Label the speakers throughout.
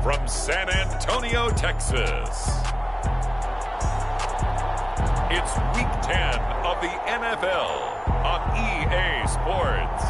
Speaker 1: from San Antonio, Texas. It's Week 10 of the NFL on EA Sports.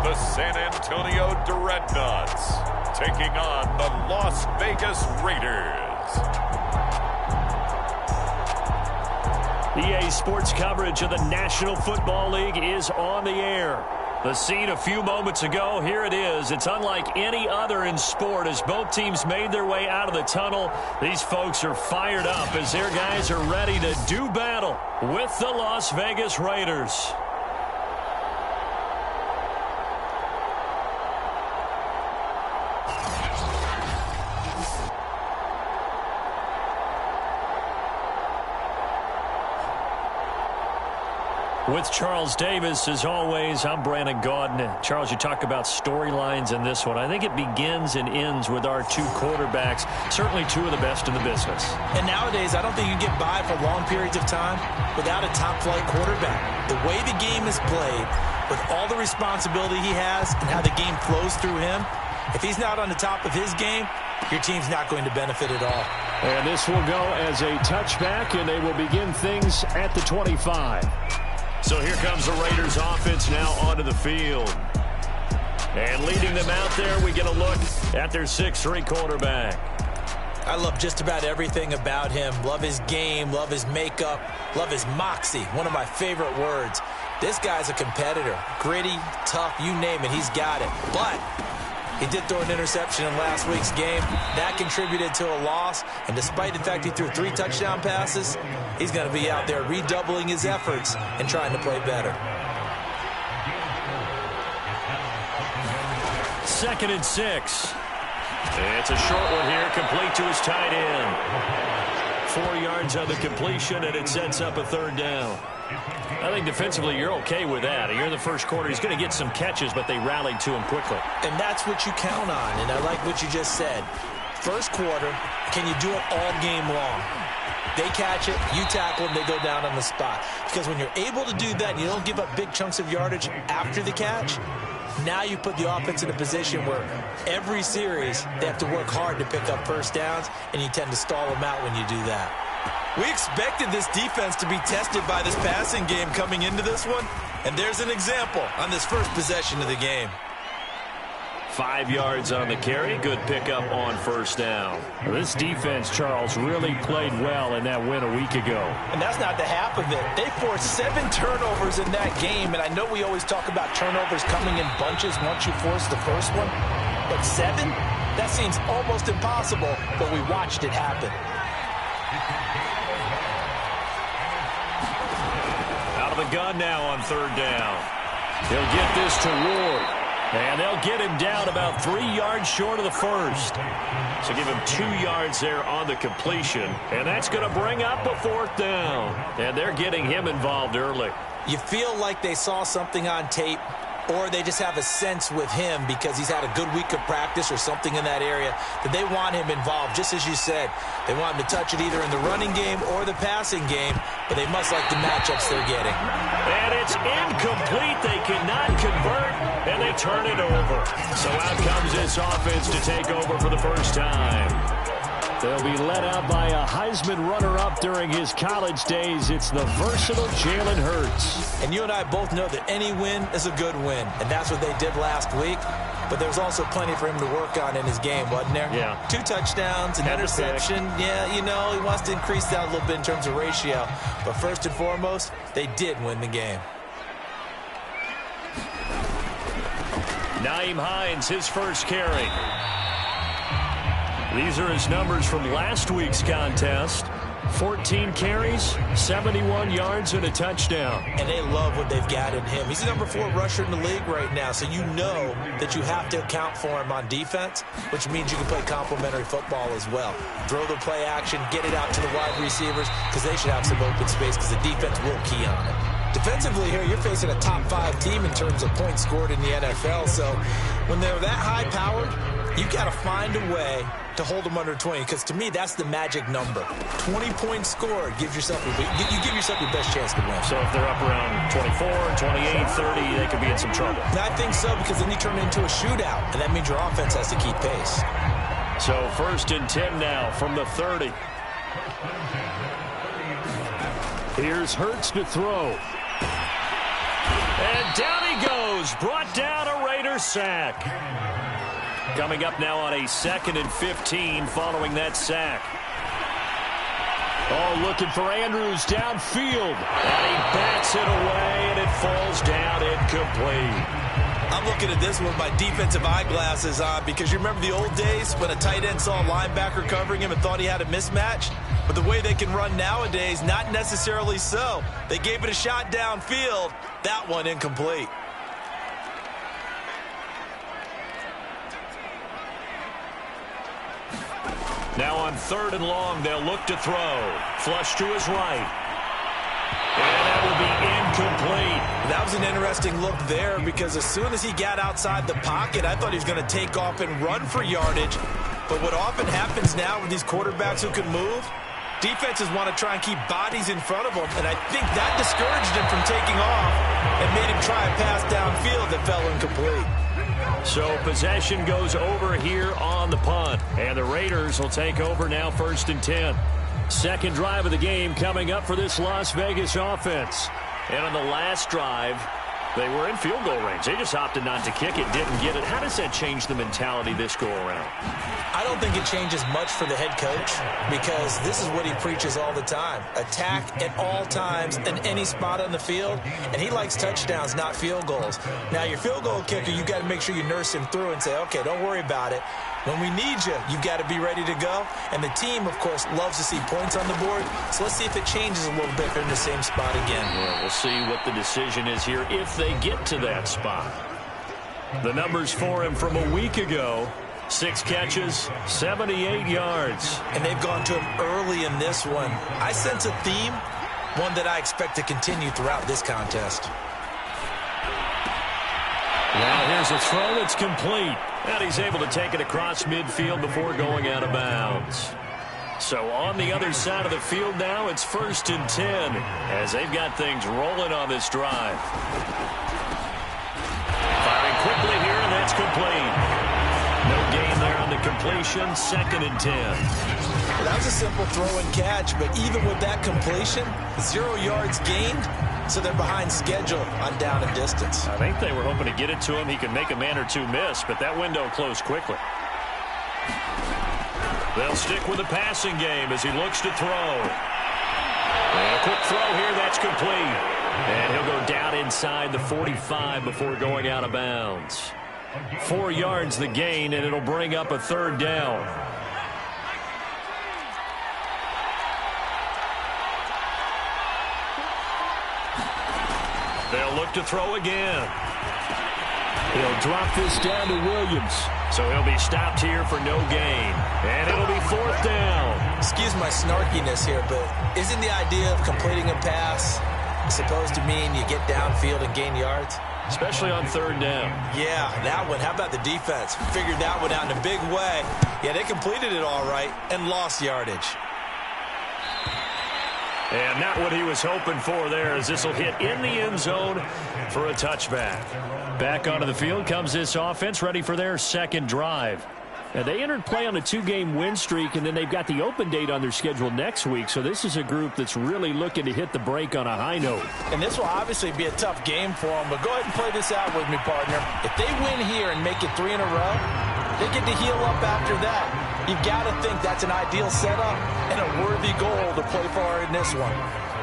Speaker 1: The San Antonio Dreadnoughts taking on the Las Vegas Raiders.
Speaker 2: EA Sports coverage of the National Football League is on the air. The scene a few moments ago, here it is. It's unlike any other in sport as both teams made their way out of the tunnel. These folks are fired up as their guys are ready to do battle with the Las Vegas Raiders. With Charles Davis, as always, I'm Brandon Gaudin. Charles, you talk about storylines in this one. I think it begins and ends with our two quarterbacks, certainly two of the best in the business.
Speaker 3: And nowadays, I don't think you can get by for long periods of time without a top-flight quarterback. The way the game is played, with all the responsibility he has and how the game flows through him, if he's not on the top of his game, your team's not going to benefit at all.
Speaker 2: And this will go as a touchback, and they will begin things at the 25. So here comes the Raiders offense now onto the field. And leading them out there, we get a look at their 6'3" quarterback.
Speaker 3: I love just about everything about him. Love his game, love his makeup, love his moxie, one of my favorite words. This guy's a competitor. Gritty, tough, you name it, he's got it. But he did throw an interception in last week's game. That contributed to a loss. And despite the fact he threw 3 touchdown passes, he's going to be out there redoubling his efforts and trying to play better.
Speaker 2: 2nd and 6. It's a short one here, complete to his tight end. 4 yards on the completion, and it sets up a 3rd down. I think defensively you're okay with that. You're in the first quarter. He's going to get some catches, but they rallied to him quickly.
Speaker 3: And that's what you count on, and I like what you just said. First quarter, can you do it all game long? They catch it, you tackle them, they go down on the spot. Because when you're able to do that and you don't give up big chunks of yardage after the catch, now you put the offense in a position where every series they have to work hard to pick up first downs, and you tend to stall them out when you do that.
Speaker 4: We expected this defense to be tested by this passing game coming into this one, and there's an example on this first possession of the game.
Speaker 2: 5 yards on the carry. Good pickup on first down. This defense, Charles, really played well in that win a week ago.
Speaker 3: And that's not the half of it. They forced 7 turnovers in that game, and I know we always talk about turnovers coming in bunches once you force the first one, but 7? That seems almost impossible, but we watched it happen.
Speaker 2: Out of the gun now on 3rd down. He'll get this to Ward. And they'll get him down about 3 yards short of the first. So give him 2 yards there on the completion. And that's going to bring up a 4th down. And they're getting him involved early.
Speaker 3: You feel like they saw something on tape, or they just have a sense with him because he's had a good week of practice or something in that area that they want him involved, just as you said. They want him to touch it either in the running game or the passing game, but they must like the matchups they're getting.
Speaker 2: And it's incomplete. They cannot convert, and they turn it over. So out comes this offense to take over for the first time. They'll be led out by a Heisman runner-up during his college days. It's the versatile Jalen Hurts.
Speaker 3: And you and I both know that any win is a good win, and that's what they did last week. But there's also plenty for him to work on in his game, wasn't there?
Speaker 2: Yeah.
Speaker 3: 2 touchdowns, an interception. Yeah, you know, he wants to increase that a little bit in terms of ratio. But first and foremost, they did win the game.
Speaker 2: Nyheim Hines, his first carry. These are his numbers from last week's contest. 14 carries, 71 yards, and a touchdown.
Speaker 3: And they love what they've got in him. He's the number 4 rusher in the league right now, so you know that you have to account for him on defense, which means you can play complementary football as well. Throw the play action, get it out to the wide receivers, because they should have some open space, because the defense will key on it. Defensively here, you're facing a top 5 team in terms of points scored in the NFL. So when they're that high-powered, you've got to find a way to hold them under 20, because to me, that's the magic number. 20 points scored gives yourself you give yourself your best chance to win.
Speaker 2: So if they're up around 24, 28, 30, they could be in some trouble.
Speaker 3: And I think so, because then you turn it into a shootout, and that means your offense has to keep pace.
Speaker 2: So 1st and 10 now from the 30. Here's Hurts to throw. And down he goes. Brought down a Raiders sack. Coming up now on a 2nd and 15 following that sack. Oh, looking for Andrews downfield. And he backs it away, and it falls down incomplete.
Speaker 4: I'm looking at this with my defensive eyeglasses on, because you remember the old days when a tight end saw a linebacker covering him and thought he had a mismatch? But the way they can run nowadays, not necessarily so. They gave it a shot downfield. That one incomplete.
Speaker 2: Now on 3rd and long, they'll look to throw. Flush to his right. And that will be incomplete.
Speaker 4: That was an interesting look there, because as soon as he got outside the pocket, I thought he was going to take off and run for yardage. But what often happens now with these quarterbacks who can move, defenses want to try and keep bodies in front of them, and I think that discouraged him from taking off and made him try a pass downfield that fell incomplete.
Speaker 2: So possession goes over here on the punt, and the Raiders will take over now 1st and 10. Second drive of the game coming up for this Las Vegas offense. And on the last drive, they were in field goal range. They just opted not to kick it, didn't get it. How does that change the mentality this go around?
Speaker 3: I don't think it changes much for the head coach, because this is what he preaches all the time. Attack at all times in any spot on the field, and he likes touchdowns, not field goals. Now, your field goal kicker, you've got to make sure you nurse him through and say, okay, don't worry about it. When we need you, you've got to be ready to go. And the team, of course, loves to see points on the board. So let's see if it changes a little bit if they're in the same spot again.
Speaker 2: Well, we'll see what the decision is here if they get to that spot. The numbers for him from a week ago: 6 catches, 78 yards.
Speaker 3: And they've gone to him early in this one. I sense a theme, one that I expect to continue throughout this contest.
Speaker 2: Now here's a throw that's complete. And he's able to take it across midfield before going out of bounds. So on the other side of the field now, it's 1st and 10 as they've got things rolling on this drive. Firing quickly here, and that's complete. No gain there on the completion. 2nd and 10.
Speaker 3: That was a simple throw and catch, but even with that completion, 0 yards gained, so they're behind schedule on down and distance.
Speaker 2: I think they were hoping to get it to him. He could make a man or two miss, but that window closed quickly. They'll stick with the passing game as he looks to throw. And a quick throw here, that's complete. And he'll go down inside the 45 before going out of bounds. 4 yards the gain, and it'll bring up a 3rd down. They'll look to throw again. He'll drop this down to Williams. So he'll be stopped here for no gain. And it'll be 4th down.
Speaker 3: Excuse my snarkiness here, but isn't the idea of completing a pass supposed to mean you get downfield and gain yards?
Speaker 2: Especially on 3rd down.
Speaker 3: Yeah, that one. How about the defense? Figured that one out in a big way. Yeah, they completed it all right and lost yardage.
Speaker 2: And not what he was hoping for there, as this will hit in the end zone for a touchback. Back onto the field comes this offense, ready for their 2nd drive. Now, they entered play on a 2-game win streak, and then they've got the open date on their schedule next week. So this is a group that's really looking to hit the break on a high note.
Speaker 3: And this will obviously be a tough game for them, but go ahead and play this out with me, partner. If they win here and make it 3 in a row, they get to heal up after that. You've got to think that's an ideal setup and a worthy goal to play for in this one.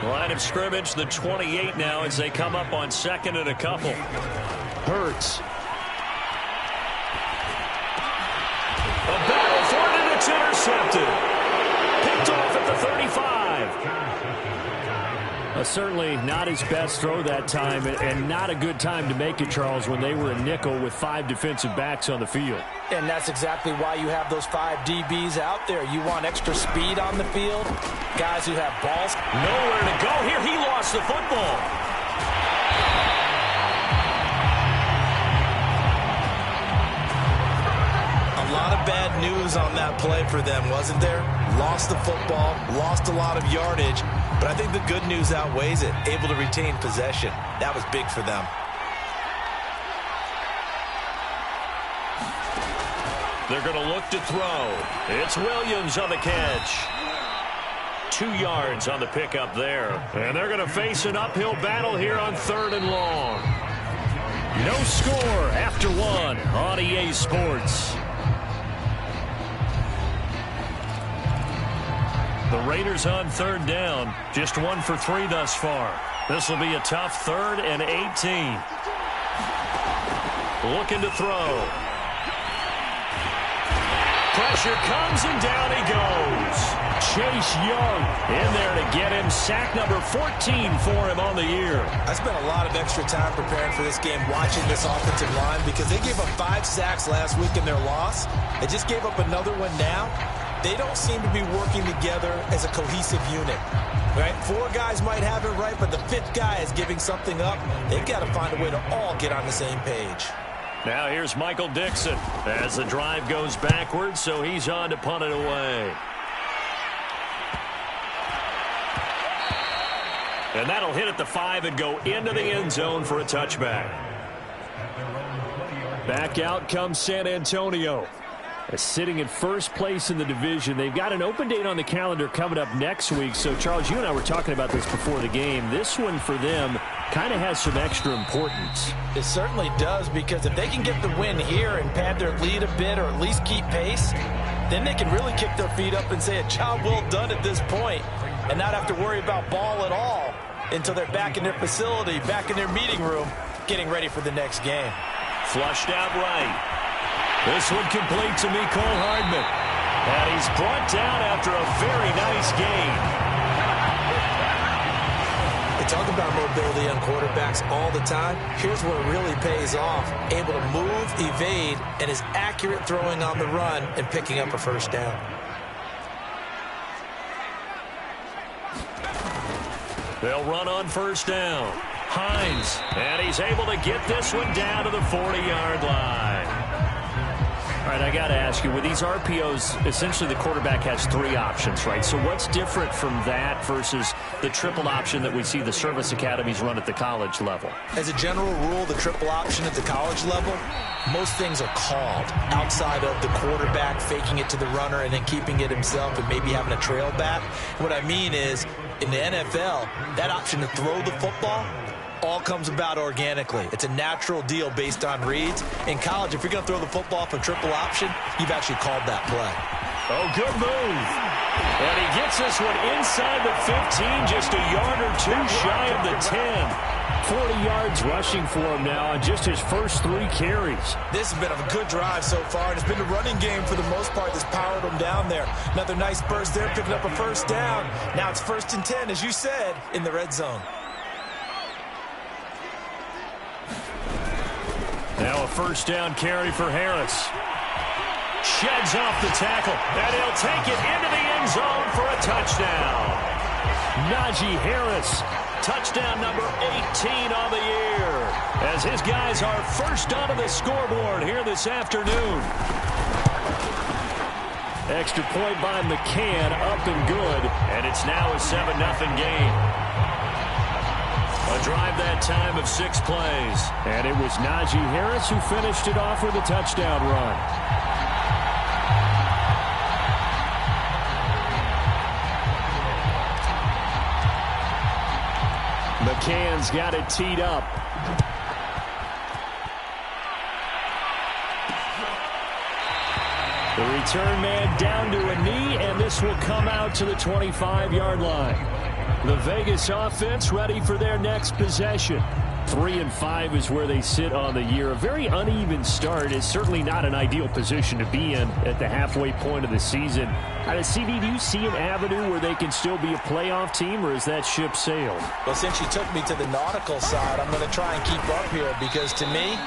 Speaker 2: Line of scrimmage, the 28 now as they come up on 2nd and a couple. Hurts. A battle for it, and it's intercepted. Picked off at the 35. Certainly not his best throw that time, and not a good time to make it, Charles, when they were in nickel with 5 defensive backs on the field.
Speaker 3: And that's exactly why you have those 5 DBs out there. You want extra speed on the field, guys who have balls.
Speaker 2: Nowhere to go here. He lost the football.
Speaker 4: news on that play for them, wasn't there? Lost the football, lost a lot of yardage, but I think the good news outweighs it. Able to retain possession. That was big for them.
Speaker 2: They're going to look to throw. It's Williams on the catch. 2 yards on the pickup there. And they're going to face an uphill battle here on 3rd and long. No score after 1 on EA Sports. The Raiders on 3rd down. Just 1 for 3 thus far. This will be a tough 3rd and 18. Looking to throw. Pressure comes and down he goes. Chase Young in there to get him. Sack number 14 for him on the year.
Speaker 4: I spent a lot of extra time preparing for this game watching this offensive line because they gave up 5 sacks last week in their loss. They just gave up another one now. They don't seem to be working together as a cohesive unit. Right? 4 guys might have it right, but the 5th guy is giving something up. They've got to find a way to all get on the same page.
Speaker 2: Now here's Michael Dixon as the drive goes backwards, so he's on to punt it away. And that'll hit at the 5 and go into the end zone for a touchback. Back out comes San Antonio. Sitting in first place in the division. They've got an open date on the calendar coming up next week. So, Charles, you and I were talking about this before the game. This one for them kind of has some extra importance.
Speaker 4: It certainly does, because if they can get the win here and pad their lead a bit or at least keep pace, then they can really kick their feet up and say a job well done at this point and not have to worry about ball at all until they're back in their facility, back in their meeting room, getting ready for the next game.
Speaker 2: Flushed out right. This one complete to Mecole Hardman. And he's brought down after a very nice gain.
Speaker 4: They talk about mobility on quarterbacks all the time. Here's where it really pays off. Able to move, evade, and is accurate throwing on the run and picking up a first down.
Speaker 2: They'll run on first down. Hines, and he's able to get this one down to the 40-yard line. All right, I got to ask you, with these RPOs, essentially the quarterback has 3 options, right? So what's different from that versus the triple option that we see the service academies run at the college level?
Speaker 4: As a general rule, the triple option at the college level, most things are called outside of the quarterback faking it to the runner and then keeping it himself and maybe having a trail back. What I mean is, in the NFL, that option to throw the football all comes about organically. It's a natural deal based on reads. In college, if you're going to throw the football for triple option, you've actually called that play.
Speaker 2: Oh, good move. And he gets this one inside the 15, just a yard or 2 shy of the 10. 40 yards rushing for him now on just his first 3 carries.
Speaker 4: This has been a good drive so far, and it's been the running game for the most part that's powered him down there. Another nice burst there, picking up a first down. Now it's 1st and 10, as you said, in the red zone.
Speaker 2: Now a first down carry for Harris. Sheds off the tackle, and he'll take it into the end zone for a touchdown. Najee Harris, touchdown number 18 on the year, as his guys are first onto the scoreboard here this afternoon. Extra point by McCann, up and good, and it's now a 7-0 game. A drive that time of 6 plays. And it was Najee Harris who finished it off with a touchdown run. McCann's got it teed up. The return man down to a knee, and this will come out to the 25-yard line. The Vegas offense ready for their next possession. 3-5 is where they sit on the year. A very uneven start is certainly not an ideal position to be in at the halfway point of the season. CD, do you see an avenue where they can still be a playoff team, or is that ship sailed?
Speaker 4: Well, since you took me to the nautical side, I'm going to try and keep up here, because to me,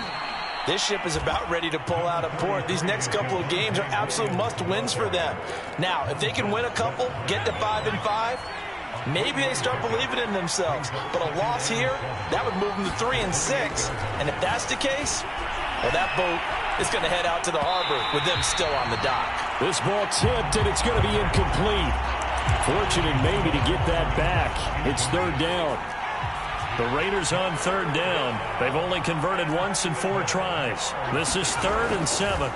Speaker 4: this ship is about ready to pull out of port. These next couple of games are absolute must-wins for them. Now, if they can win a couple, get to 5-5, maybe they start believing in themselves. But a loss here, that would move them to 3-6. And if that's the case, Well, that boat is going to head out to the harbor with them still on the dock.
Speaker 2: This ball tipped, and it's going to be incomplete. Fortunate maybe to get that back. It's third down. The Raiders on third down. They've only converted once in 4 tries. This is 3rd and 7.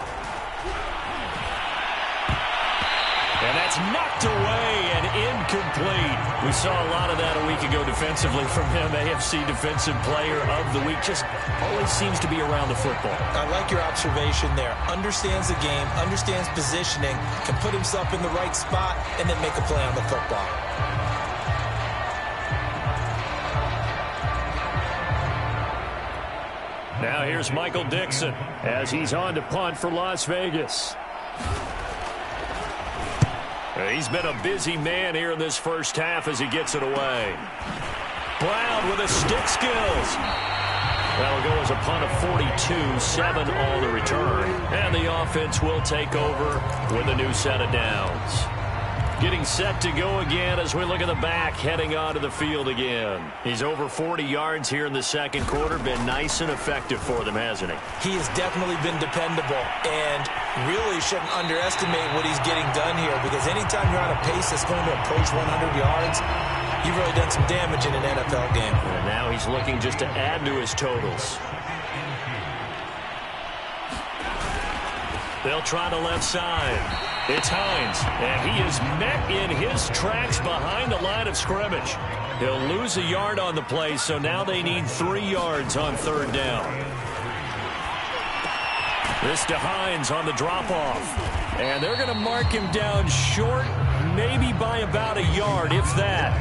Speaker 2: And that's knocked away and incomplete. We saw a lot of that a week ago defensively from him. AFC Defensive Player of the Week. Just always seems to be around the football.
Speaker 3: I like your observation there. Understands the game, understands positioning, can put himself in the right spot, and then make a play on the football.
Speaker 2: Now here's Michael Dixon as he's on to punt for Las Vegas. He's been a busy man here in this first half as he gets it away. Brown with his stick skills. That'll go as a punt of 42, 7 all the return. And the offense will take over with a new set of downs. Getting set to go again as we look at the back, heading onto the field again. He's over 40 yards here in the second quarter. Been nice and effective for them, hasn't he?
Speaker 3: He has definitely been dependable, and really shouldn't underestimate what he's getting done here, because anytime you're on a pace that's going to approach 100 yards, you've really done some damage in an NFL game.
Speaker 2: And now he's looking just to add to his totals. They'll try the left side. It's Hines, and he is met in his tracks behind the line of scrimmage. He'll lose a yard on the play, so now they need 3 yards on third down. This to Hines on the drop-off. And they're going to mark him down short, maybe by about a yard, if that.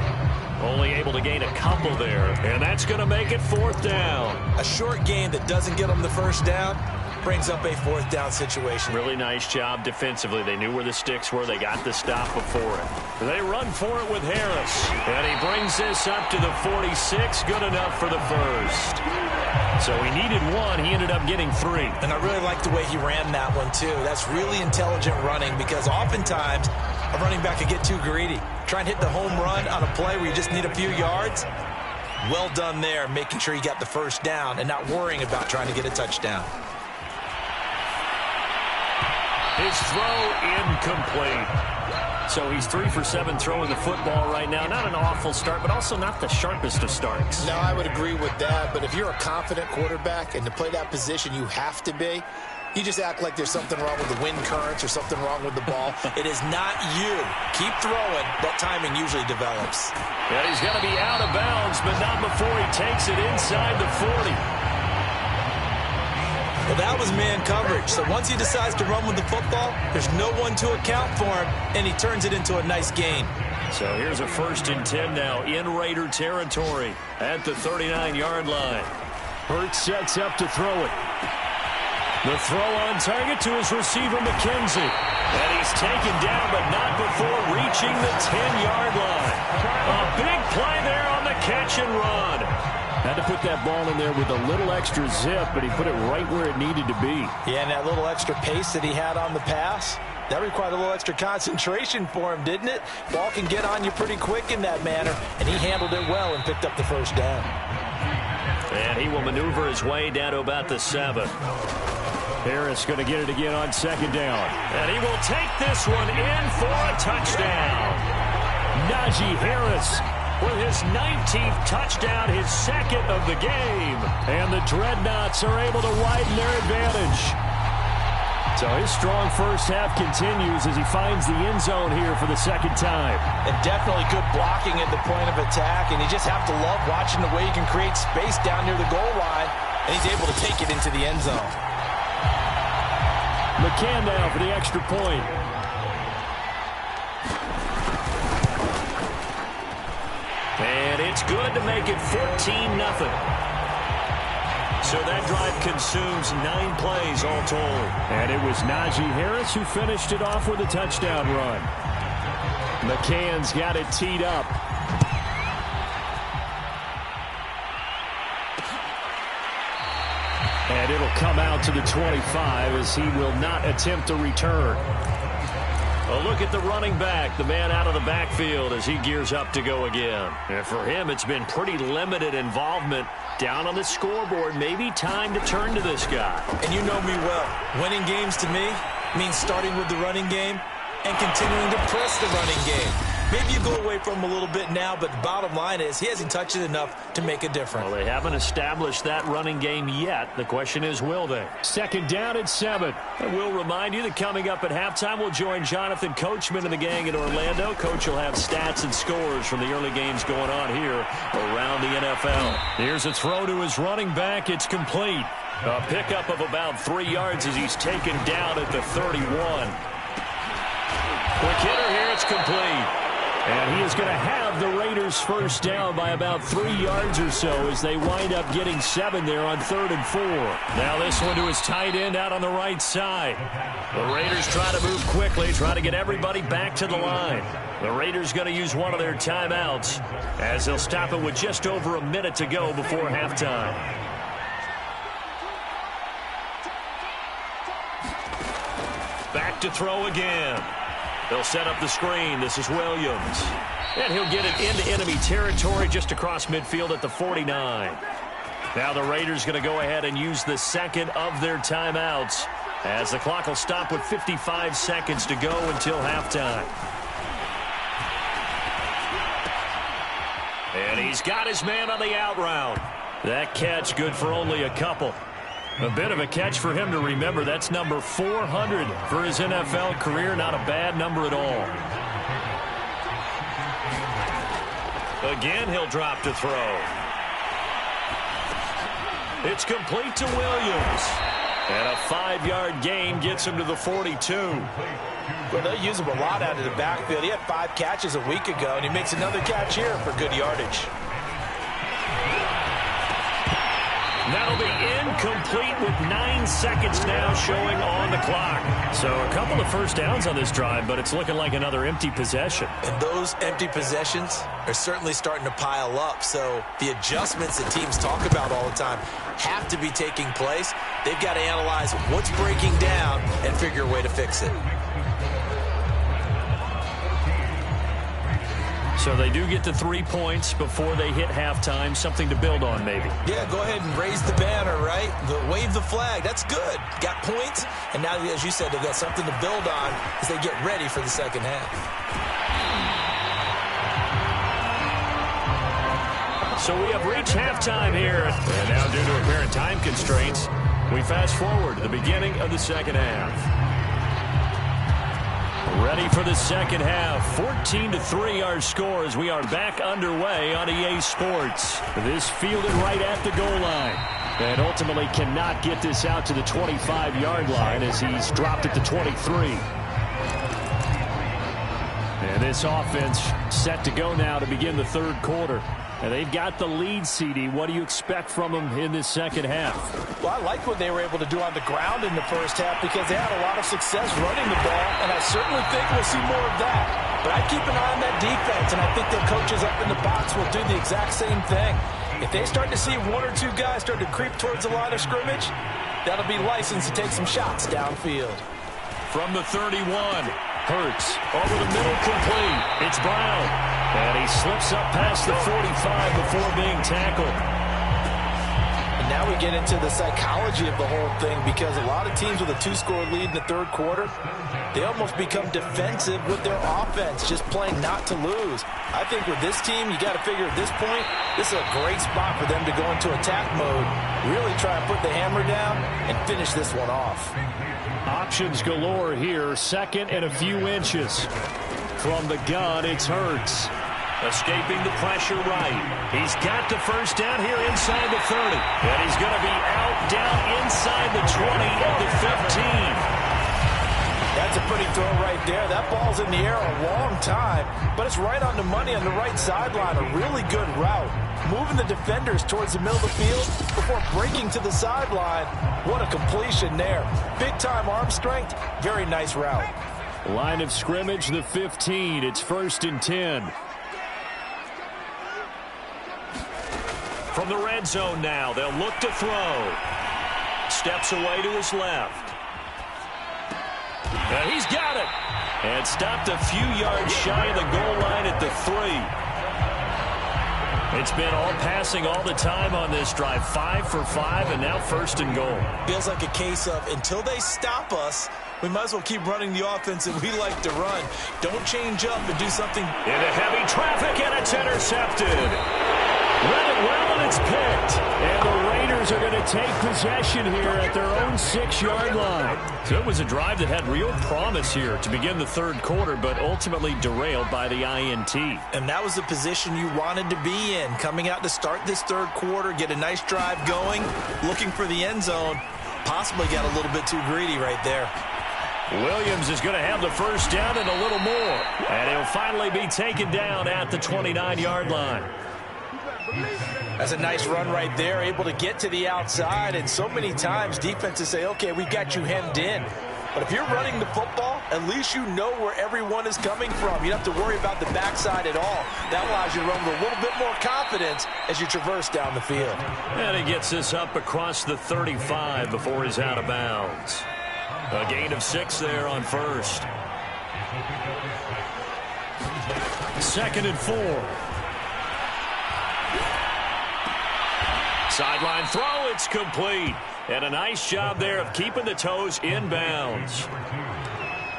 Speaker 2: Only able to gain a couple there, and that's going to make it 4th down.
Speaker 3: A short gain that doesn't get them the first down brings up a 4th down situation.
Speaker 2: Really nice job defensively. They knew where the sticks were. They got the stop before it. They run for it with Harris. And he brings this up to the 46. Good enough for the first. So he needed 1. He ended up getting 3.
Speaker 3: And I really like the way he ran that one, too. That's really intelligent running, because oftentimes a running back can get too greedy. Try and hit the home run on a play where you just need a few yards. Well done there, making sure he got the first down and not worrying about trying to get a touchdown.
Speaker 2: His throw incomplete. So he's 3 for 7 throwing the football right now. Not an awful start, but also not the sharpest of starts.
Speaker 5: No, I would agree with that. But if you're a confident quarterback and to play that position you have to be, you just act like there's something wrong with the wind currents or something wrong with the ball.
Speaker 3: It is not you. Keep throwing. That timing usually develops.
Speaker 2: Yeah, he's got to be out of bounds, but not before he takes it inside the 40.
Speaker 3: Well, that was man coverage. So once he decides to run with the football, there's no one to account for him, and he turns it into a nice gain.
Speaker 2: So here's a 1st and 10 now in Raider territory at the 39-yard line. Hurts sets up to throw it. The throw on target to his receiver, McKenzie. And he's taken down, but not before reaching the 10-yard line. A big play there on the catch and run. Had to put that ball in there with a little extra zip, but he put it right where it needed to be.
Speaker 3: Yeah, and that little extra pace that he had on the pass, that required a little extra concentration for him, didn't it? Ball can get on you pretty quick in that manner, and he handled it well and picked up the first down.
Speaker 2: And he will maneuver his way down to about the 7. Harris going to get it again on 2nd down. And he will take this one in for a touchdown. Najee Harris with his 19th touchdown, his 2nd of the game. And the Dreadnoughts are able to widen their advantage. So his strong first half continues as he finds the end zone here for the 2nd time.
Speaker 3: And definitely good blocking at the point of attack, and you just have to love watching the way he can create space down near the goal line, and he's able to take it into the end zone.
Speaker 2: McCann now for the extra point. And it's good to make it 14-0. So that drive consumes 9 plays all told. And it was Najee Harris who finished it off with a touchdown run. McCann's got it teed up. And it'll come out to the 25 as he will not attempt a return. A look at the running back, the man out of the backfield as he gears up to go again. And for him, it's been pretty limited involvement down on the scoreboard. Maybe time to turn to this guy.
Speaker 3: And you know me well. Winning games to me means starting with the running game and continuing to press the running game. Maybe you go away from him a little bit now, but the bottom line is he hasn't touched it enough to make a difference.
Speaker 2: Well, they haven't established that running game yet. The question is, will they? Second down at 7. And we'll remind you that coming up at halftime, we'll join Jonathan Coachman and the gang in Orlando. Coach will have stats and scores from the early games going on here around the NFL. Here's a throw to his running back. It's complete. A pickup of about 3 yards as he's taken down at the 31. Quick hitter here. It's complete. And he is going to have the Raiders first down by about 3 yards or so as they wind up getting 7 there on 3rd and 4. Now this one to his tight end out on the right side. The Raiders try to move quickly, try to get everybody back to the line. The Raiders going to use one of their timeouts as they'll stop it with just over a minute to go before halftime. Back to throw again. They'll set up the screen. This is Williams. And he'll get it into enemy territory just across midfield at the 49. Now the Raiders going to go ahead and use the second of their timeouts as the clock will stop with 55 seconds to go until halftime. And he's got his man on the out route. That catch good for only a couple. A bit of a catch for him to remember. That's number 400 for his NFL career. Not a bad number at all. Again, he'll drop to throw. It's complete to Williams. And a 5-yard gain gets him to the 42.
Speaker 4: Well, they use him a lot out of the backfield. He had 5 catches a week ago, and he makes another catch here for good yardage.
Speaker 2: That'll be incomplete with 9 seconds now showing on the clock. So a couple of first downs on this drive, but it's looking like another empty possession.
Speaker 3: And those empty possessions are certainly starting to pile up. So the adjustments that teams talk about all the time have to be taking place. They've got to analyze what's breaking down and figure a way to fix it.
Speaker 2: So they do get to 3 points before they hit halftime. Something to build on, maybe.
Speaker 3: Yeah, go ahead and raise the banner, right? Wave the flag. That's good. Got points. And now, as you said, they've got something to build on as they get ready for the second half.
Speaker 2: So we have reached halftime here. And now, due to apparent time constraints, we fast forward to the beginning of the second half. Ready for the second half. 14-3 our score as we are back underway on EA Sports. This fielded right at the goal line. And ultimately cannot get this out to the 25-yard line as he's dropped at the 23. And this offense set to go now to begin the third quarter. And they've got the lead, CD. What do you expect from them in this second half?
Speaker 4: Well, I like what they were able to do on the ground in the first half because they had a lot of success running the ball, and I certainly think we'll see more of that. But I keep an eye on that defense, and I think the coaches up in the box will do the exact same thing. If they start to see 1 or 2 guys start to creep towards the line of scrimmage, that'll be licensed to take some shots downfield.
Speaker 2: From the 31, Hurts over the middle, complete. It's Brown. And he slips up past the 45 before being tackled.
Speaker 4: And now we get into the psychology of the whole thing because a lot of teams with a 2-score lead in the third quarter, they almost become defensive with their offense, just playing not to lose. I think with this team, you got to figure at this point, this is a great spot for them to go into attack mode, really try and put the hammer down and finish this one off.
Speaker 2: Options galore here. Second and a few inches. From the gun, it's Hurts. Escaping the pressure right. He's got the first down here inside the 30. And he's going to be out down inside the 20 at the 15.
Speaker 4: That's a pretty throw right there. That ball's in the air a long time, but it's right on the money on the right sideline. A really good route. Moving the defenders towards the middle of the field before breaking to the sideline. What a completion there. Big-time arm strength. Very nice route.
Speaker 2: Line of scrimmage, the 15. It's 1st and 10. From the red zone now, they'll look to throw. Steps away to his left. And he's got it. And stopped a few yards shy of the goal line at the 3. It's been all passing all the time on this drive. 5 for 5, and now 1st and goal.
Speaker 4: Feels like a case of until they stop us, we might as well keep running the offense that we like to run. Don't change up and do something.
Speaker 2: Into heavy traffic, and it's intercepted. Read it well, and it's picked. And the Raiders are going to take possession here at their own 6-yard line. So it was a drive that had real promise here to begin the 3rd quarter, but ultimately derailed by the INT.
Speaker 4: And that was the position you wanted to be in. Coming out to start this 3rd quarter, get a nice drive going, looking for the end zone. Possibly got a little bit too greedy right there.
Speaker 2: Williams is going to have the 1st down and a little more. And he'll finally be taken down at the 29-yard line.
Speaker 4: That's a nice run right there, able to get to the outside. And so many times defenses say, okay, we got you hemmed in. But if you're running the football, at least you know where everyone is coming from. You don't have to worry about the backside at all. That allows you to run with a little bit more confidence as you traverse down the field.
Speaker 2: And he gets this up across the 35 before he's out of bounds. A gain of 6 there on 1st. 2nd and 4. Sideline throw, it's complete. And a nice job there of keeping the toes inbounds.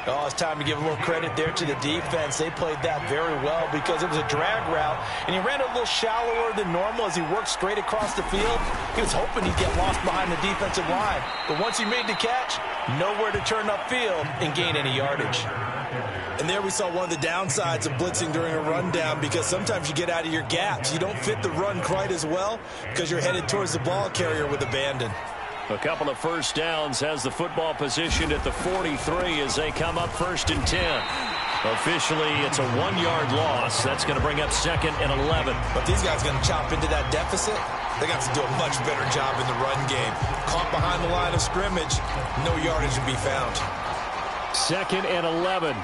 Speaker 4: Oh, it's time to give a little credit there to the defense. They played that very well because it was a drag route, and he ran a little shallower than normal as he worked straight across the field. He was hoping he'd get lost behind the defensive line. But once he made the catch, nowhere to turn upfield and gain any yardage. And there we saw one of the downsides of blitzing during a rundown, because sometimes you get out of your gaps. You don't fit the run quite as well because you're headed towards the ball carrier with abandon.
Speaker 2: A couple of 1st downs has the football positioned at the 43 as they come up 1st and 10. Officially, it's a 1-yard loss. That's going to bring up 2nd and 11.
Speaker 4: But these guys are going to chop into that deficit. They got to do a much better job in the run game. Caught behind the line of scrimmage, no yardage to be found.
Speaker 2: 2nd and 11.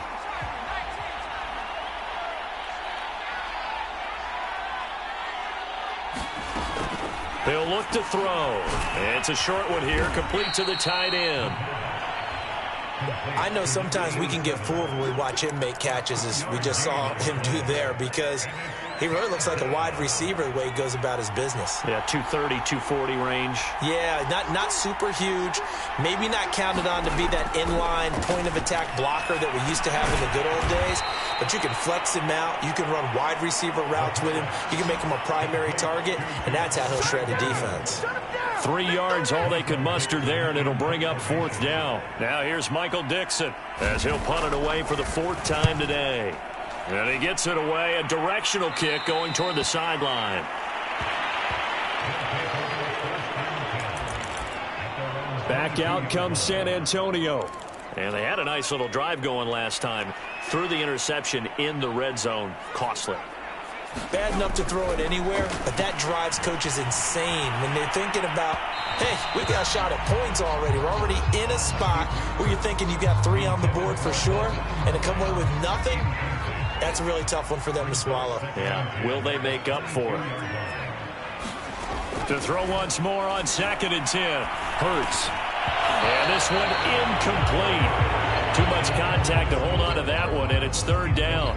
Speaker 2: He'll look to throw. It's a short one here, complete to the tight end.
Speaker 4: I know sometimes we can get fooled when we watch him make catches, as we just saw him do there, because he really looks like a wide receiver the way he goes about his business.
Speaker 2: Yeah, 230, 240 range.
Speaker 4: Yeah, not super huge. Maybe not counted on to be that inline point-of-attack blocker that we used to have in the good old days. But you can flex him out. You can run wide receiver routes with him. You can make him a primary target, and that's how he'll shred a defense.
Speaker 2: 3 yards, all they could muster there, and it'll bring up 4th down. Now here's Michael Dixon as he'll punt it away for the 4th time today. And he gets it away, a directional kick going toward the sideline. Back out comes San Antonio. And they had a nice little drive going last time. Threw the interception in the red zone. Costly.
Speaker 4: Bad enough to throw it anywhere, but that drives coaches insane when they're thinking about, hey, we got a shot at points already. We're already in a spot where you're thinking you got 3 on the board for sure, and to come away with nothing, that's a really tough one for them to swallow.
Speaker 2: Yeah, will they make up for it? To throw once more on 2nd and 10. Hurts. And this one incomplete. Too much contact to hold on to that one, and it's 3rd down.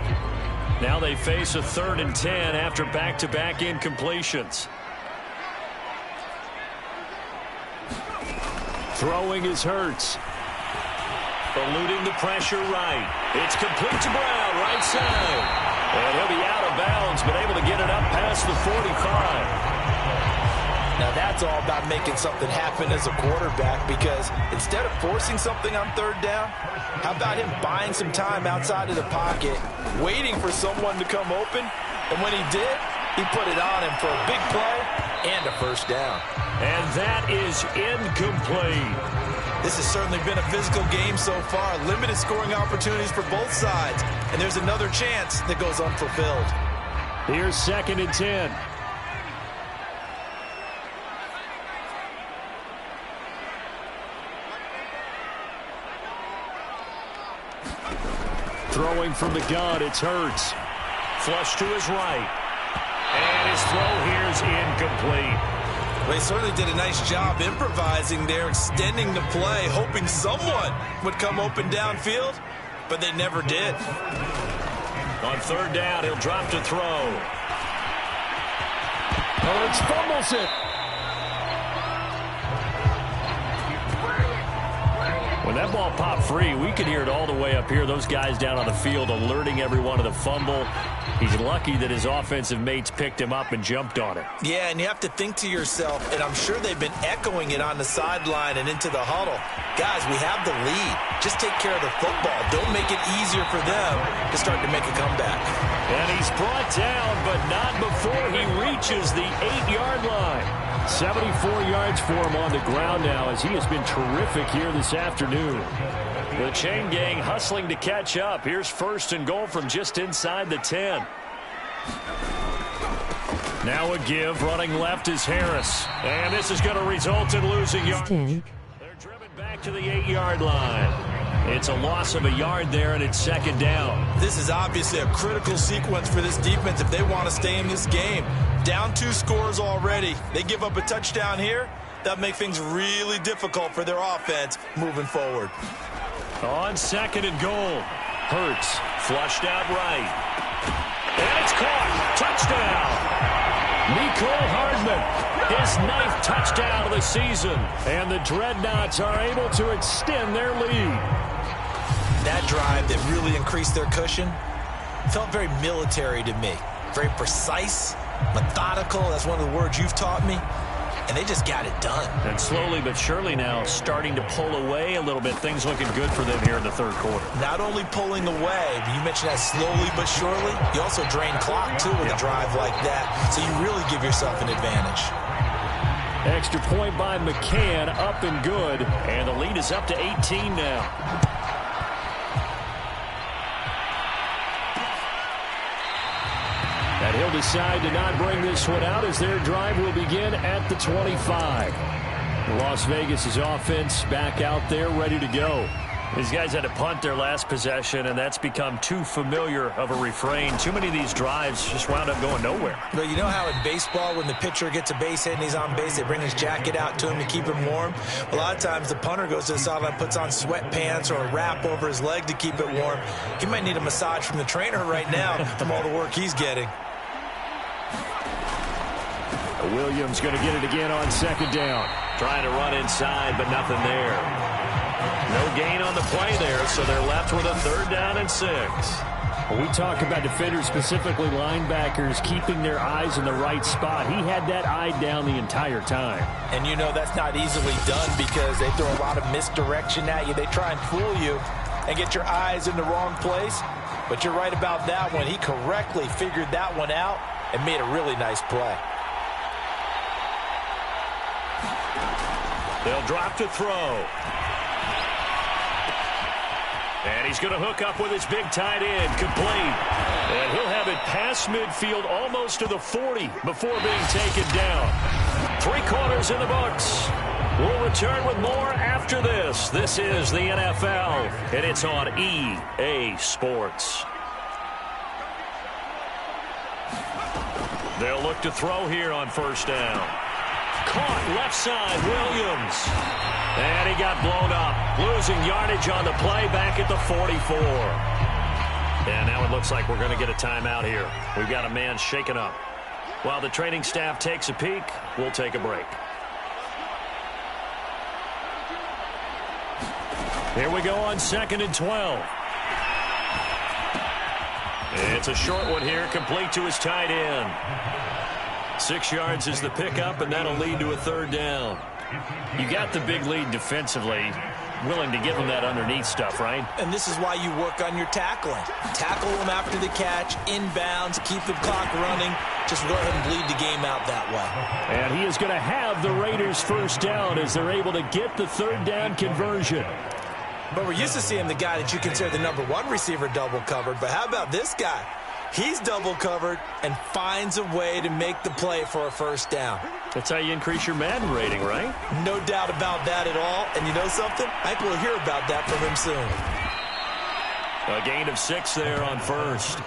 Speaker 2: Now they face a 3rd and 10 after back-to-back incompletions. Throwing is Hurts. Eluding the pressure right. It's complete to Brown, right side. And he'll be out of bounds, but able to get it up past the 45.
Speaker 4: Now that's all about making something happen as a quarterback, because instead of forcing something on 3rd down, how about him buying some time outside of the pocket, waiting for someone to come open, and when he did, he put it on him for a big play and a 1st down.
Speaker 2: And that is incomplete.
Speaker 4: This has certainly been a physical game so far. Limited scoring opportunities for both sides, and there's another chance that goes unfulfilled.
Speaker 2: Here's 2nd and 10. Throwing from the gun, it's Hurts. Flush to his right. And his throw here is incomplete.
Speaker 4: Well, he certainly did a nice job improvising there, extending the play, hoping someone would come open downfield. but they never did.
Speaker 2: On third down, he'll drop to throw.
Speaker 6: Hurts fumbles it.
Speaker 2: When that ball popped free, we could hear it all the way up here. Those guys down on the field alerting everyone of the fumble. He's lucky that his offensive mates picked him up and jumped on it.
Speaker 4: Yeah, and you have to think to yourself, and I'm sure they've been echoing it on the sideline and into the huddle. Guys, we have the lead. Just take care of the football. Don't make it easier for them to start to make a comeback.
Speaker 2: And he's brought down, but not before he reaches the 8-yard line. 74 yards for him on the ground now as he has been terrific here this afternoon. The chain gang hustling to catch up. Here's first and goal from just inside the 10. Now a give. Running left is Harris. And this is going to result in losing yards. They're driven back to the 8-yard line. It's a loss of a yard there, and it's second down.
Speaker 4: This is obviously a critical sequence for this defense if they want to stay in this game. Down 2 scores already. They give up a touchdown here. That'll make things really difficult for their offense moving forward.
Speaker 2: On second and goal. Hurts flushed out right. And it's caught. Touchdown. Mecole Hardman, his 9th touchdown of the season. And the Dreadnoughts are able to extend their lead.
Speaker 4: That drive that really increased their cushion felt very military to me. Very precise, methodical. That's one of the words you've taught me. And they just got it done.
Speaker 2: And slowly but surely now starting to pull away a little bit. Things looking good for them here in the third quarter.
Speaker 4: Not only pulling away, but you mentioned that slowly but surely. You also drain clock, too, with a drive like that. So you really give yourself an advantage.
Speaker 2: Extra point by McCann, up and good. And the lead is up to 18 now. And he'll decide to not bring this one out as their drive will begin at the 25. Las Vegas' offense back out there ready to go. These guys had to punt their last possession, and that's become too familiar of a refrain. Too many of these drives just wound up going nowhere.
Speaker 4: But you know how in baseball, when the pitcher gets a base hit and he's on base, they bring his jacket out to him to keep him warm? A lot of times the punter goes to the sideline, puts on sweatpants or a wrap over his leg to keep it warm. He might need a massage from the trainer right now from all the work he's getting.
Speaker 2: Williams going to get it again on second down. Trying to run inside, but nothing there. No gain on the play there, so they're left with a third down and 6.
Speaker 6: When we talk about defenders, specifically linebackers, keeping their eyes in the right spot, he had that eye down the entire time.
Speaker 4: And you know that's not easily done because they throw a lot of misdirection at you. They try and fool you and get your eyes in the wrong place. But you're right about that one. He correctly figured that one out and made a really nice play.
Speaker 2: They'll drop to throw. And he's going to hook up with his big tight end, complete. And he'll have it past midfield almost to the 40 before being taken down. 3 quarters in the books. We'll return with more after this. This is the NFL, and it's on EA Sports. They'll look to throw here on first down. Caught left side, Williams. And he got blown up. Losing yardage on the play back at the 44. And now it looks like we're going to get a timeout here. We've got a man shaken up. While the training staff takes a peek, we'll take a break. Here we go on second and 12. It's a short one here, complete to his tight end. 6 yards is the pickup, and that'll lead to a third down. You got the big lead defensively, willing to give them that underneath stuff, right?
Speaker 4: And this is why you work on your tackling. Tackle them after the catch, inbounds, keep the clock running. Just go ahead and bleed the game out that way.
Speaker 6: And he is going to have the Raiders first down as they're able to get the third down conversion.
Speaker 4: But we're used to seeing the guy that you consider the number 1 receiver double covered. But how about this guy? He's double covered and finds a way to make the play for a first down.
Speaker 2: That's how you increase your Madden rating, right?
Speaker 4: No doubt about that at all. And you know something? I think we'll hear about that from him soon.
Speaker 2: A gain of 6 there on first.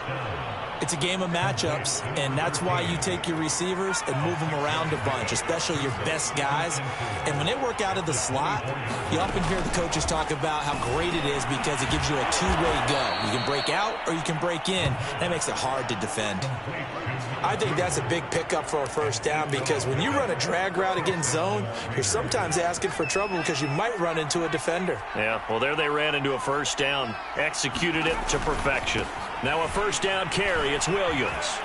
Speaker 3: It's a game of matchups, and that's why you take your receivers and move them around a bunch, especially your best guys. And when they work out of the slot, you often hear the coaches talk about how great it is because it gives you a two-way go. You can break out or you can break in. That makes it hard to defend.
Speaker 4: I think that's a big pickup for a first down because when you run a drag route against zone, you're sometimes asking for trouble because you might run into a defender.
Speaker 2: Yeah, well, there they ran into a first down, executed it to perfection. Now a first down carry, it's Williams.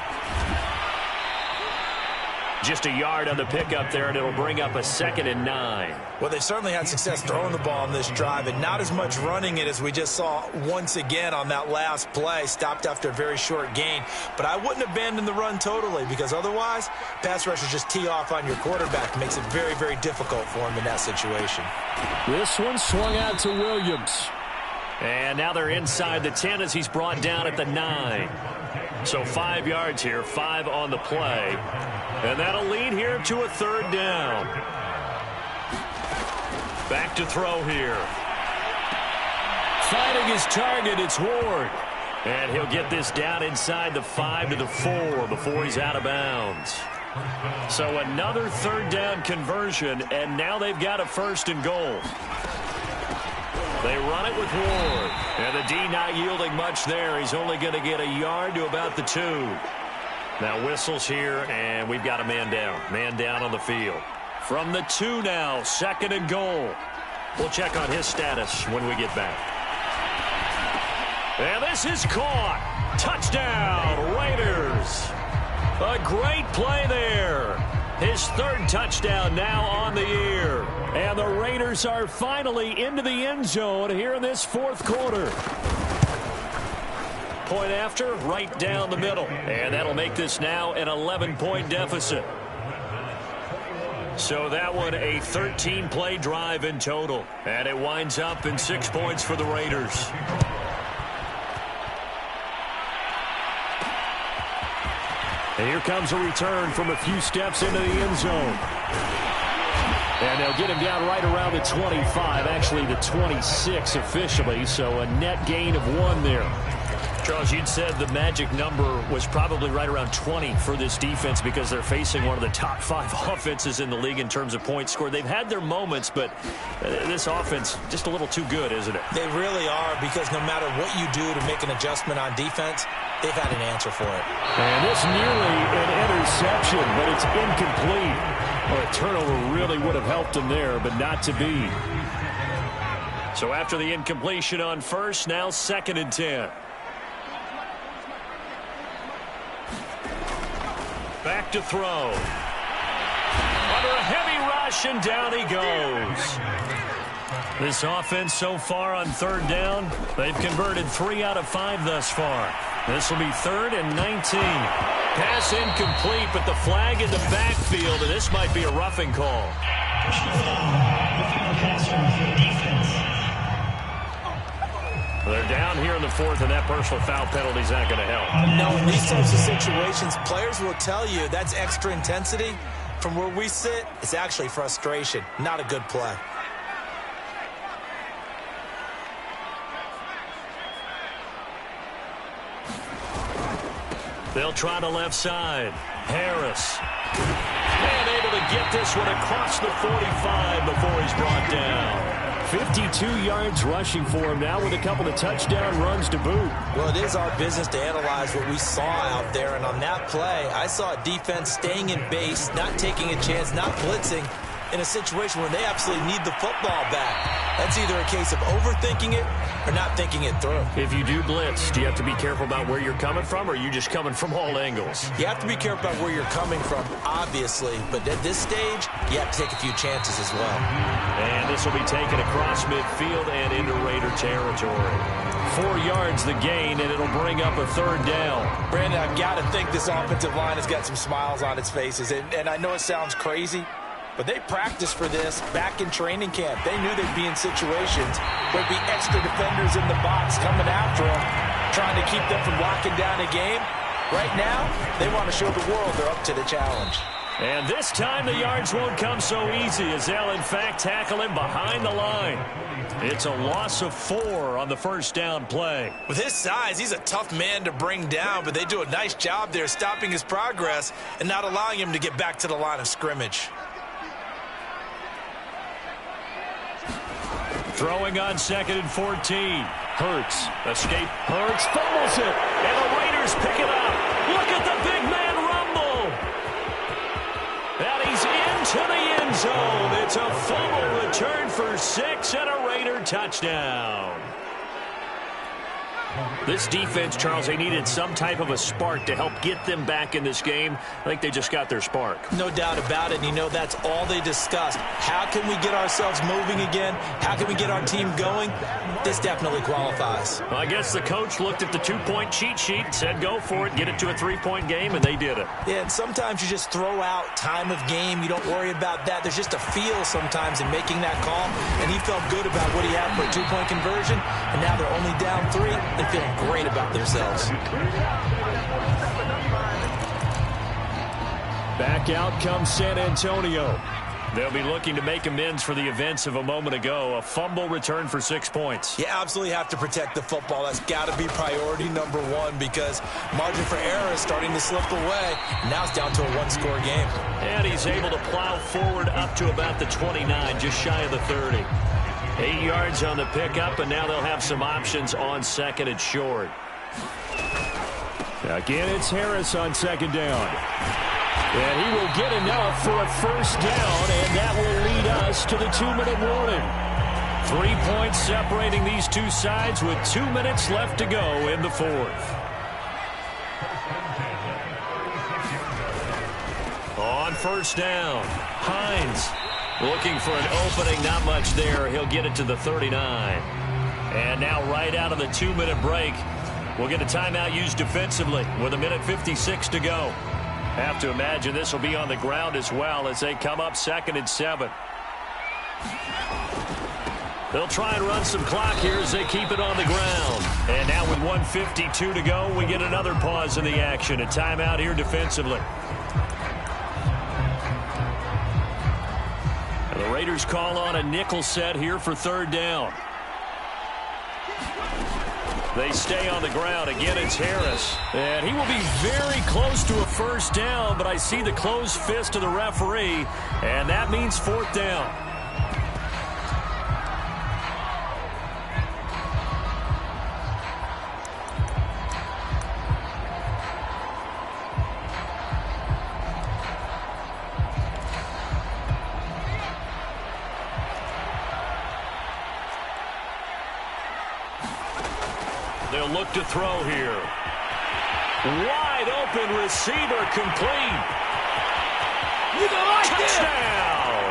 Speaker 2: Just a yard on the pickup there, and it'll bring up a 2nd and 9.
Speaker 4: Well, they've certainly had success throwing the ball on this drive, and not as much running it as we just saw once again on that last play, stopped after a very short gain. But I wouldn't abandon the run totally because otherwise, pass rushers just tee off on your quarterback. It makes it very, very difficult for him in that situation.
Speaker 6: This one swung out to Williams.
Speaker 2: And now they're inside the 10 as he's brought down at the 9. So 5 yards here, 5 on the play. And that'll lead here to a 3rd down. Back to throw here.
Speaker 6: Finding his target, it's Ward.
Speaker 2: And he'll get this down inside the 5 to the 4 before he's out of bounds. So another 3rd down conversion, and now they've got a 1st and goal. They run it with Ward. And the D not yielding much there. He's only going to get a yard to about the 2. Now whistles here, and we've got a man down. Man down on the field. From the 2 now, 2nd and goal. We'll check on his status when we get back. And this is caught. Touchdown, Raiders. A great play there. His 3rd touchdown now on the year.
Speaker 6: And the Raiders are finally into the end zone here in this 4th quarter.
Speaker 2: Point after, right down the middle. And that'll make this now an 11-point deficit. So that one a 13-play drive in total. And it winds up in 6 points for the Raiders.
Speaker 6: And here comes a return from a few steps into the end zone. And they'll get him down right around the 25, actually the 26 officially, so a net gain of 1 there.
Speaker 2: Charles, you'd said the magic number was probably right around 20 for this defense because they're facing one of the top 5 offenses in the league in terms of points scored. They've had their moments, but this offense just a little too good, isn't it?
Speaker 3: They really are because no matter what you do to make an adjustment on defense, they've had an answer for it.
Speaker 6: And this nearly an interception, but it's incomplete. Well, a turnover really would have helped them there, but not to be.
Speaker 2: So after the incompletion on 1st, now 2nd and 10. Back to throw. Under a heavy rush, and down he goes. This offense so far on 3rd down, they've converted 3 out of 5 thus far. This will be 3rd and 19. Pass incomplete, but the flag in the backfield, and this might be a roughing call. They're down here in the 4th, and that personal foul penalty is not going to help.
Speaker 3: No, in these types of situations, players will tell you that's extra intensity. From where we sit, it's actually frustration, not a good play.
Speaker 2: They'll try the left side. Harris. And able to get this one across the 45 before he's brought down.
Speaker 6: 52 yards rushing for him now with a couple of touchdown runs to boot.
Speaker 3: Well, it is our business to analyze what we saw out there. And on that play, I saw a defense staying in base, not taking a chance, not blitzing in a situation where they absolutely need the football back. That's either a case of overthinking it or not thinking it through.
Speaker 2: If you do blitz, do you have to be careful about where you're coming from, or are you just coming from all angles?
Speaker 3: You have to be careful about where you're coming from, obviously. But at this stage, you have to take a few chances as well.
Speaker 2: And this will be taken across midfield and into Raider territory. 4 yards the gain, and it'll bring up a 3rd down.
Speaker 4: Brandon, I've got to think this offensive line has got some smiles on its faces. And I know it sounds crazy, but they practiced for this back in training camp. They knew they'd be in situations where there'd be extra defenders in the box coming after them, trying to keep them from locking down a game. Right now, they want to show the world they're up to the challenge.
Speaker 2: And this time the yards won't come so easy as they'll, in fact, tackle him behind the line. It's a loss of 4 on the first down play.
Speaker 4: With his size, he's a tough man to bring down, but they do a nice job there stopping his progress and not allowing him to get back to the line of scrimmage.
Speaker 2: Throwing on 2nd and 14. Hurts. Escape. Hurts fumbles it. And the Raiders pick it up. Look at the big man rumble. And he's into the end zone. It's a fumble return for 6 and a Raider touchdown. This defense, Charles, they needed some type of a spark to help get them back in this game. I think they just got their spark.
Speaker 3: No doubt about it. And you know, that's all they discussed. How can we get ourselves moving again? How can we get our team going? This definitely qualifies.
Speaker 2: Well, I guess the coach looked at the 2-point cheat sheet and said, go for it, get it to a 3-point game, and they did it.
Speaker 3: Yeah, and sometimes you just throw out time of game. You don't worry about that. There's just a feel sometimes in making that call, and he felt good about what he had for a 2-point conversion, and now they're only down 3 and feeling great about themselves.
Speaker 2: Back out comes San Antonio. They'll be looking to make amends for the events of a moment ago. A fumble return for 6 points.
Speaker 4: You absolutely have to protect the football. That's got to be priority number 1 because margin for error is starting to slip away. Now it's down to a 1-score game.
Speaker 2: And he's able to plow forward up to about the 29, just shy of the 30. 8 yards on the pickup, and now they'll have some options on 2nd and short. Again, it's Harris on 2nd down. And he will get enough for a first down, and that will lead us to the 2-minute warning. 3 points separating these two sides with 2 minutes left to go in the 4th. On first down, Hines looking for an opening, not much there. He'll get it to the 39. And now right out of the 2-minute break, we'll get a timeout used defensively with 1:56 to go. Have to imagine this will be on the ground as well as they come up 2nd and 7. They'll try and run some clock here as they keep it on the ground. And now with 1:52 to go, we get another pause in the action. A timeout here defensively. And the Raiders call on a nickel set here for 3rd down. They stay on the ground. Again, it's Harris. And he will be very close to a first down, but I see the closed fist of the referee, and that means 4th down. They'll look to throw here. Wide open receiver complete. Touchdown!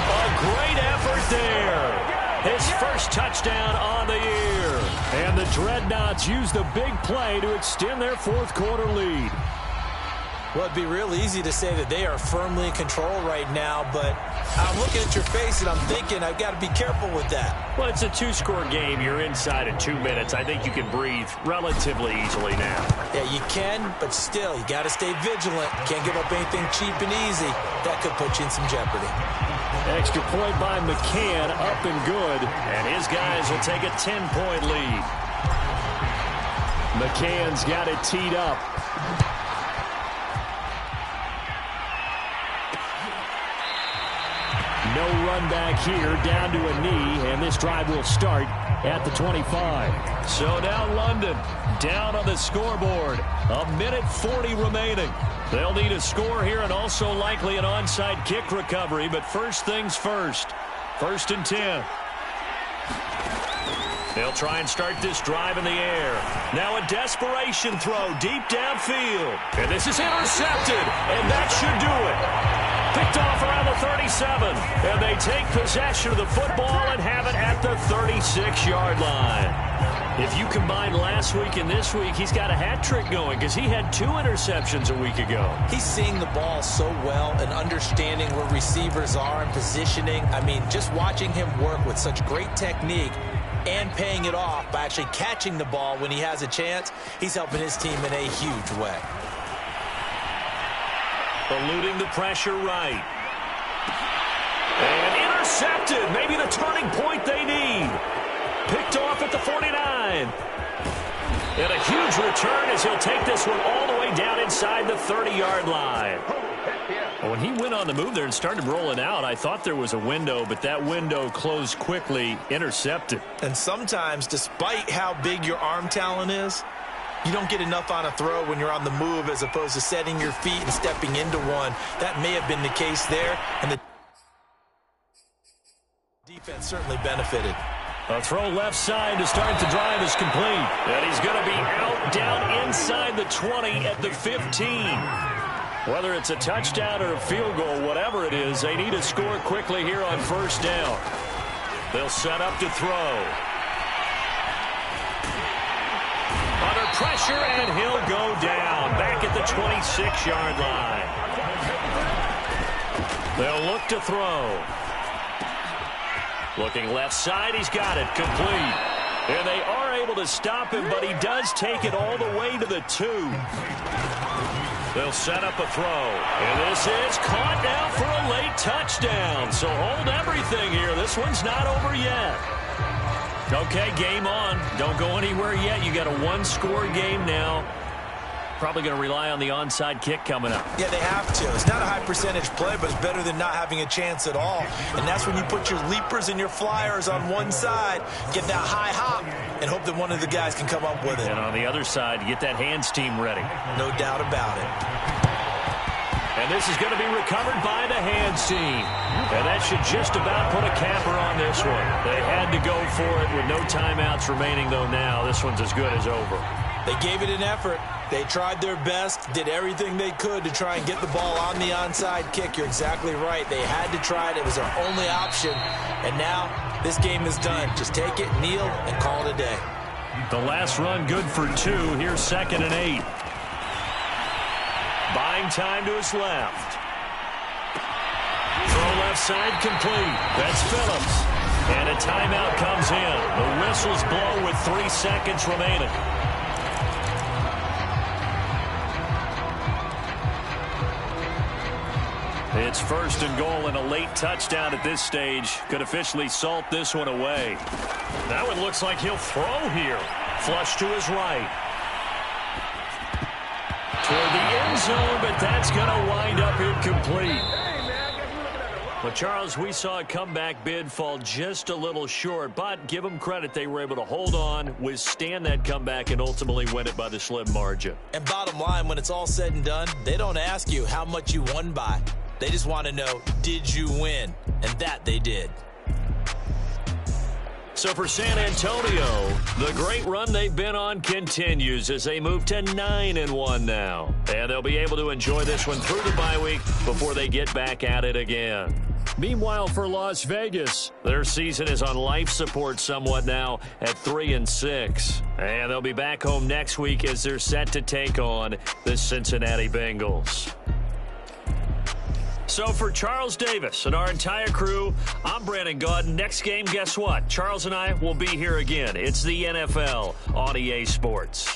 Speaker 2: A great effort there. His first touchdown on the year. And the Dreadnoughts use the big play to extend their 4th quarter lead.
Speaker 3: Well, it'd be real easy to say that they are firmly in control right now, but I'm looking at your face and I'm thinking I've got to be careful with that.
Speaker 2: Well, it's a 2-score game. You're inside of 2 minutes. I think you can breathe relatively easily now.
Speaker 3: Yeah, you can, but still, you got to stay vigilant. Can't give up anything cheap and easy. That could put you in some jeopardy.
Speaker 2: Extra point by McCann, up and good. And his guys will take a 10-point lead. McCann's got it teed up. No run back here, down to a knee, and this drive will start at the 25. So now London down on the scoreboard. 1:40 remaining. They'll need a score here and also likely an onside kick recovery, but first things first. 1st and 10. They'll try and start this drive in the air. Now a desperation throw deep downfield. And this is intercepted, and that should do it. Picked off around the 37, and they take possession of the football and have it at the 36-yard line. If you combine last week and this week, he's got a hat trick going because he had 2 interceptions a week ago.
Speaker 3: He's seeing the ball so well and understanding where receivers are and positioning. I mean, just watching him work with such great technique and paying it off by actually catching the ball when he has a chance, he's helping his team in a huge way.
Speaker 2: Eluding the pressure right. And intercepted. Maybe the turning point they need. Picked off at the 49. And a huge return as he'll take this one all the way down inside the 30-yard line. When he went on the move there and started rolling out, I thought there was a window, but that window closed quickly, intercepted.
Speaker 4: And sometimes, despite how big your arm talent is, you don't get enough on a throw when you're on the move as opposed to setting your feet and stepping into one. That may have been the case there, and the defense certainly benefited.
Speaker 2: A throw left side to start the drive is complete. And he's going to be out down inside the 20 at the 15. Whether it's a touchdown or a field goal, whatever it is, they need to score quickly here on first down. They'll set up to throw. Under pressure, and he'll go down back at the 26-yard line. They'll look to throw. Looking left side, he's got it, complete. And they are able to stop him, but he does take it all the way to the 2. They'll set up a throw. And this is caught now for a late touchdown. So hold everything here. This one's not over yet. Okay, game on. Don't go anywhere yet. You got a one-score game now. Probably going to rely on the onside kick coming up.
Speaker 4: Yeah, they have to. It's not a high-percentage play, but it's better than not having a chance at all. And that's when you put your leapers and your flyers on one side, get that high hop, and hope that one of the guys can come up with it.
Speaker 2: And on the other side, get that hands team ready.
Speaker 4: No doubt about it.
Speaker 2: And this is going to be recovered by the hands team. And that should just about put a capper on this one. They had to go for it with no timeouts remaining, though, now. This one's as good as over.
Speaker 4: They gave it an effort. They tried their best, did everything they could to try and get the ball on the onside kick. You're exactly right. They had to try it. It was their only option. And now this game is done. Just take it, kneel, and call it a day.
Speaker 2: The last run good for 2. Here's 2nd and 8. Buying time to his left. Throw left side complete. That's Phillips. And a timeout comes in. The whistles blow with 3 seconds remaining. It's 1st and goal, and a late touchdown at this stage could officially salt this one away. That one looks like he'll throw here. Flush to his right. Toward the end zone, but that's going to wind up incomplete. But, Charles, we saw a comeback bid fall just a little short, but give them credit. They were able to hold on, withstand that comeback, and ultimately win it by the slim margin.
Speaker 4: And bottom line, when it's all said and done, they don't ask you how much you won by. They just want to know, did you win? And that they did.
Speaker 2: So for San Antonio, the great run they've been on continues as they move to 9-1 now. And they'll be able to enjoy this one through the bye week before they get back at it again. Meanwhile, for Las Vegas, their season is on life support somewhat now at 3-6. And they'll be back home next week as they're set to take on the Cincinnati Bengals. So for Charles Davis and our entire crew, I'm Brandon Gaudin. Next game, guess what? Charles and I will be here again. It's the NFL on EA Sports.